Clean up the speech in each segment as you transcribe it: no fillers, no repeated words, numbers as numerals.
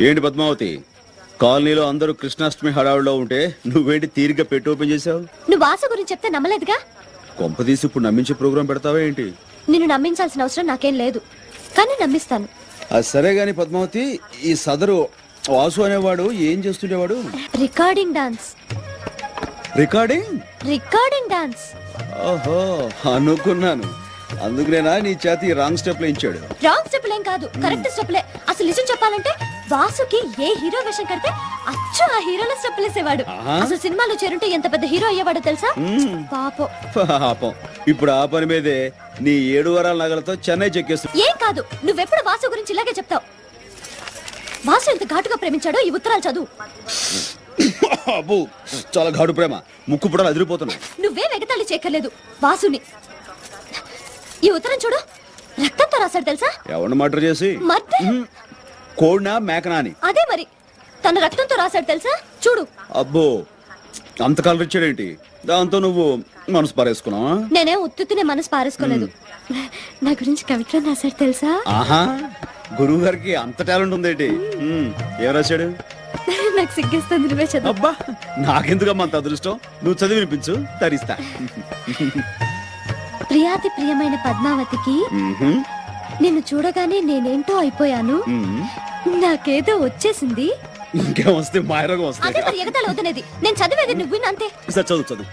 ఏంటి పద్మావతి, కాలనీలో అందరూ కృష్ణాష్టమి హడావుడిలో ఉంటే నువ్వేంటి తీరిగ్గా పెట్టి ఓపెన్ చేసావు? నువ్వు వాసు గురించి చెప్తే నమ్మలేదుగా. కొంపదీసి ఇప్పుడు నమ్మించే ప్రోగ్రాం పెడతావా ఏంటి? నిన్ను నమ్మించాల్సిన అవసరం నాకేం లేదు, కానీ నమ్మిస్తాను. అది సరే గాని పద్మావతి, ఈ సదరు వాసు అనేవాడు ఏం చేస్తుండేవాడు? Recording dance. Recording dance. ఓహో, అనుకున్నాను. అందుకునేనా నీ చేతి రాంగ్ స్టెప్ ఇచ్చాడు? రాంగ్ స్టెప్ ఏం కాదు, కరెక్ట్ స్టెప్లే. అసలు నిజం చెప్పాలంటే వాసుకి ఏ హీరో వేషం కడితే అచ్చు ఆ హీరోల స్టెప్పులు వేసేవాడు. అసలు సినిమాలో చేరుంటే ఎంత పెద్ద హీరో అయ్యేవాడో తెలుసా? పాపం. ఇప్పుడు ఆ పని మీదే నీ 7 వారాల నగలతో చెన్నై చెక్కేస్తుంది. ఏం కాదు, నువ్వెప్పుడు వాసు గురించి ఇలాగే చెప్తావు. వాసు ఎంత ఘాటుగా ప్రేమించాడో ఈ ఉత్తరాలు చదువు. అబ్బో, చాలా ఘాటు ప్రేమ. ముక్కు కూడా అదిరిపోతున్నా. నువ్వే వెగతాళి చేయక్కర్లేదు వాసుని. ఈ ఉత్తరం చూడు, రక్తంతో రాశాడు తెలుసా? ఎవరిని మర్డర్ చేసి? కోడినా మేకనా అని. అదే మరి, తన రక్తంతో రాశాడు తెలుసా? చూడు. అబ్బో, అంత కలర్ ఇచ్చాడేంటి? దాంతో నువ్వు మనసు పారేసుకున్నావా? నేనే ఉత్తునే మనసు పారేసుకోలేదు. నా గురించి కవిత్వం రాశాడు తెలుసా? ఆహా, గురువు గారికి అంత టాలెంట్ ఉందేంటి? ఏం రాశాడు? నాకు సిగ్గేస్తుంది, నువ్వే చదువు. అబ్బా, నాకెందుకమ్మా అంత అదృష్టం? నువ్వు చదివి వినిపించు, తరిస్తా. ప్రియాతి ప్రియమైన పద్మావతికి నిన్ను చూడగానే నేనేంటో అయిపోయాను. నాకేదో వచ్చేసింది. ఇంకేం వస్తే మాయరోగం వస్తుంది. అదే మరి ఎగతాళి అవుతున్నది. నేను చదివేది నువ్వు అంతే. చదువు.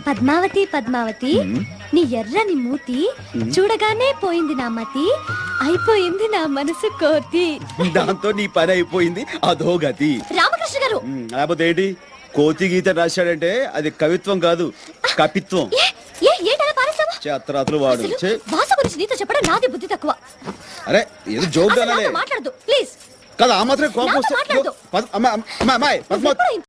పద్మావతి పద్మావతి, నీ ఎర్రని మూతి చూడగానే పోయింది నా మతి, అయిపోయింది నా మనసు కోతి. దాంతో నీ పని అయిపోయింది, అదో గతి. రామకృష్ణ గారు, లేకపోతే ఏంటి? కోతి గీత రాశాడంటే అది కవిత్వం కాదు, కపిత్వం. చేతరాత్రులు వాడు. వాసు గురించి నీతో చెప్పడం నాది బుద్ధి తక్కువ. అరే, ఏదో జోక్ మాట్లాడదు ప్లీజ్. కదా, ఆ మాత్రం కోపం వస్తుంది.